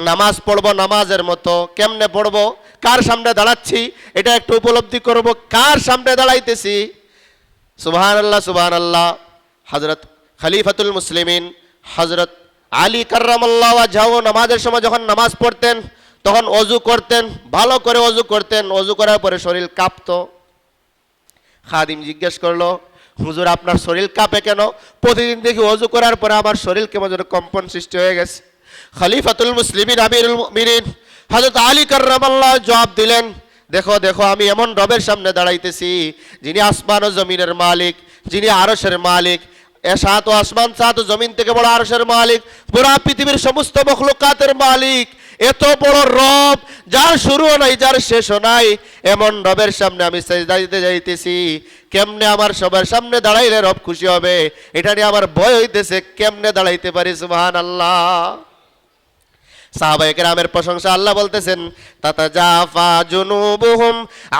নামাজ পড়বো নামাজের মতো। কেমনে পড়বো? কার সামনে দাঁড়াচ্ছি এটা একটু উপলব্ধি করব, কার সামনে দাঁড়াইতেছি। সুবহানাল্লাহ সুবহানাল্লাহ। হযরত খলিফাতুল মুসলিমিন হযরত আলী কাররামাল্লাহু ওয়াজহাহু নামাজের সময় যখন নামাজ পড়তেন তখন ওযু করতেন, ভালো করে ওযু করতেন। ওযু করার পরে শরীর কাঁপতো। খাদিম জিজ্ঞেস করলো, হুজুর আপনার শরীর কাঁপে কেন? প্রতিদিন দেখি ওযু করার পরে আমার শরীর কেমন যেন কম্পন সৃষ্টি হয়ে গেছে। খলিফাতুল মুসলিমিন আমিরুল মুমিনিন হযরত আলী কাররামাল্লাহু জবাব দিলেন, দেখো দেখো আমি এমন রবের সামনে দাঁড়াইতেছি যিনি আসমান ও জমিনের মালিক, যিনি আরশের মালিক, সাত ও আসমান সাত ও জমিন থেকে বড় আরশের মালিক, পুরা পৃথিবীর সমস্ত মখলুকাতের মালিক, এত বড় রব যার শুরুও নাই যার শেষও নাই, এমন রবের সামনে আমি সিজদা দিতে যাইতেছি। কেমনে আমার সবার সামনে দাঁড়াইলে রব খুশি হবে এটা নিয়ে আমার ভয় হইতেছে, কেমনে দাঁড়াইতে পারি? সুবহানাল্লাহ। সাহাবায়ে কেরামের প্রশংসা আল্লাহ বলতেছেন, তাতাজাফা জুনুবুহুম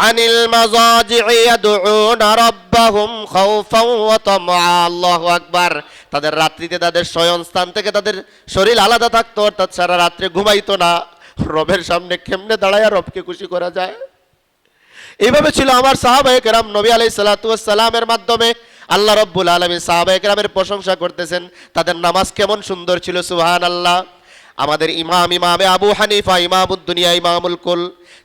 আনিল মাযাজি'i ইয়াদউনা রাব্বাহুম খাউফান ওয়া তামআ। আল্লাহু আকবার। তাদের রাত্রিতে তাদের শয়নস্থান থেকে তাদের শরীর আলাদা থাকতো, অর্থাৎ সারা রাত্রে ঘুমাইতো না। রবের সামনে কেমনে দাঁড়ায় রবকে খুশি করা যায়? এইভাবে ছিল আমার সাহাবায়ে কেরাম। নবী আলাইহিস সালাতু ওয়াস সালামের মাধ্যমে আল্লাহ রাব্বুল আলামিন সাহাবায়ে কেরামের প্রশংসা করতেছেন, তাদের নামাজ কেমন সুন্দর ছিল। সুবহানাল্লাহ। আমাদের ইমামে আবু হানিফা ইমামুদ দুনিয়া ইমামুল কুল,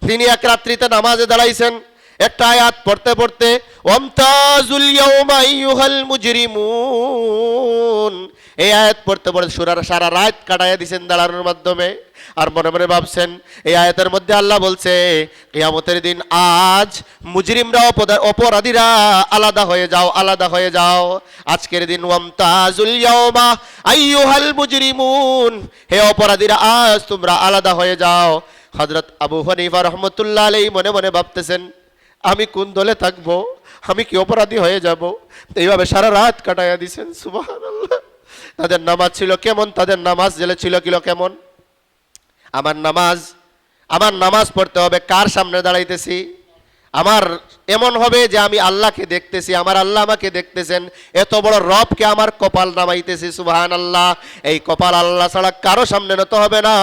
তিনি এক রাত্রিতে নামাজে দাঁড়াইছেন। একটা আয়াত পড়তে পড়তে ওয়ামতাজুল ইয়াউমা আইয়ুহাল মুজরিমুন, এই আয়াত পড়তে পড়তে সারা রাত কাটাইয়া দিয়েছেন দাঁড়ানোর মাধ্যমে। আর মনে মনে ভাবছেন এই আয়াতের মধ্যে আল্লাহ বলছে কিয়ামতের দিন আজ মুজরিমরা অপরাধীরা আলাদা হয়ে যাও, আলাদা হয়ে যাও। আজকের দিন ওয়ামতাজুল ইয়াউমা আইয়ুহাল মুজরিমুন, হে অপরাধীরা আজ তোমরা আলাদা হয়ে যাও। হযরত আবু হানিফা রাহমাতুল্লাহ আলাইহি মনে মনে ভাবতেছেন আমি কোন দলে থাকবো, আমি কি অপরাধী হয়ে যাব? এইভাবে সারা রাত কাটাইয়া দিয়েছেন। সুবহানাল্লাহ। তাদের নামাজ ছিল কেমন? তাদের নামাজ জেলে ছিল কেমন? আমার নামাজ পড়তে হবে কার সামনে দাঁড়াইতেছি? আমার এমন হবে যে আমি আল্লাহকে দেখতেছি, আমার আল্লাহ আমাকে দেখতেছেন, এত বড় রবকে আমার কপাল নামাইতেছি। সুবহানাল্লাহ। এই কপাল আল্লাহ ছাড়া কারো সামনে নত হবে না।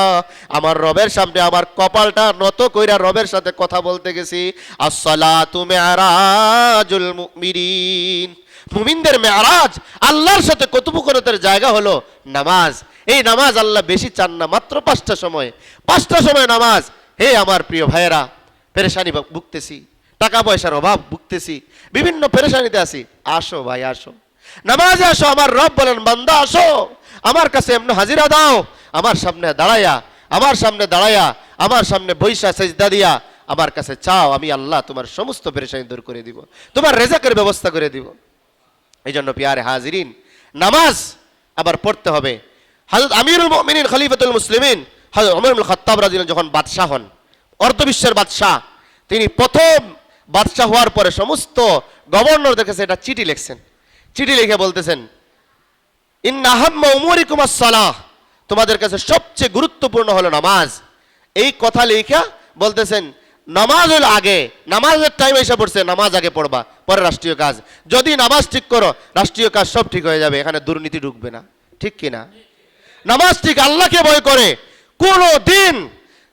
আমার রবের সামনে আমার কপালটা নত কইরা রবের সাথে কথা বলতে গেছি। আসসালাতু মি'রাজুল মুমিনিন, মুমিনদের মেরাজ, আল্লাহর সাথে কথোপকথনের জায়গা হলো নামাজ। এই নামাজ আল্লাহ বেশি চান না, মাত্র 5টা সময়, 5টা সময় নামাজ। হে আমার প্রিয় ভাইয়েরা, পেরেশানি ভুগতেছি, টাকা পয়সার অভাব ভুগতেছি, বিভিন্ন পেরেশানিতে আছি, আসো ভাই আসো, নামাজে আসো। আমার রব বলেন বান্দা আসো আমার কাছে এমনি হাজিরা দাও, আমার সামনে দাঁড়ায়া আমার সামনে বৈশা সিজদা দিয়া আমার কাছে চাও, আমি আল্লাহ তোমার সমস্ত পেরেশানি দূর করে দিব, তোমার রেজাকের ব্যবস্থা করে দিব। এই জন্য পিয়ারে হাজিরিন, নামাজ আবার পড়তে হবে। হযরত আমিরুল মুমিনিন খলিফাতুল মুসলিমিন হযরত ওমর ইবনে খাত্তাব রাদিয়াল্লাহু যখন বাদশাহ হন, অর্ধবিশ্বের বাদশাহ, তিনি প্রথম বাদশাহ হওয়ার পরে সমস্ত গভর্নরদের কাছে একটা চিঠি লিখছেন। চিঠি লিখে বলতেছেন ইন্না আহাম্মা উমুরিকুম আস-সালাহ, তোমাদের কাছে সবচেয়ে গুরুত্বপূর্ণ হলো নামাজ। এই কথা লিখা বলতেছেন নামাজ হলো আগে, নামাজের টাইম এসে পড়ছে, নামাজ আগে পড়বা, পরে রাষ্ট্রীয় কাজ। যদি নামাজ ঠিক করো রাষ্ট্রীয় কাজ সব ঠিক হয়ে যাবে, এখানে দুর্নীতি ঢুকবে না। ঠিক কিনা? নামাজ ঠিক, আল্লাহকে ভয় করে, কোনো দিন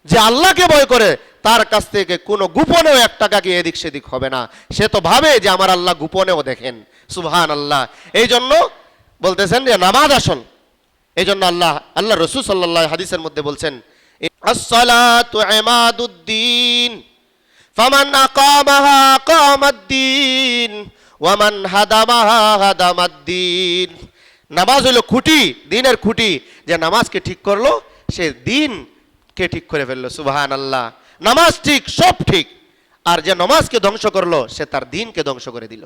যে আল্লাহকে ভয় করে তার কাছ থেকে কোনো গোপনেও 1 টাকা কি এদিক সেদিক হবে না। সে তো ভাবে যে আমার আল্লাহ গোপনেও দেখেন। সুবহানাল্লাহ। এই জন্য বলতেছেন যে নামাজ আসল। এই জন্য আল্লাহ রাসূল সাল্লাল্লাহু আলাইহি হাদিসের মধ্যে বলছেন আসসালাতু ইমাদুদ্দিন ফামান আকামাহা আকামাদ্দিন ওয়া মান হাদামাহা হাদামাদ্দিন। নামাজ হলো খুঁটি, দিনের খুঁটি। যে নামাজকে ঠিক করলো সে দিনকে ঠিক করে ফেললো। সুবহানাল্লাহ। নামাজ ঠিক, সব ঠিক। আর যে নামাজকে ধ্বংস করলো সে তার দিনকে ধ্বংস করে দিল।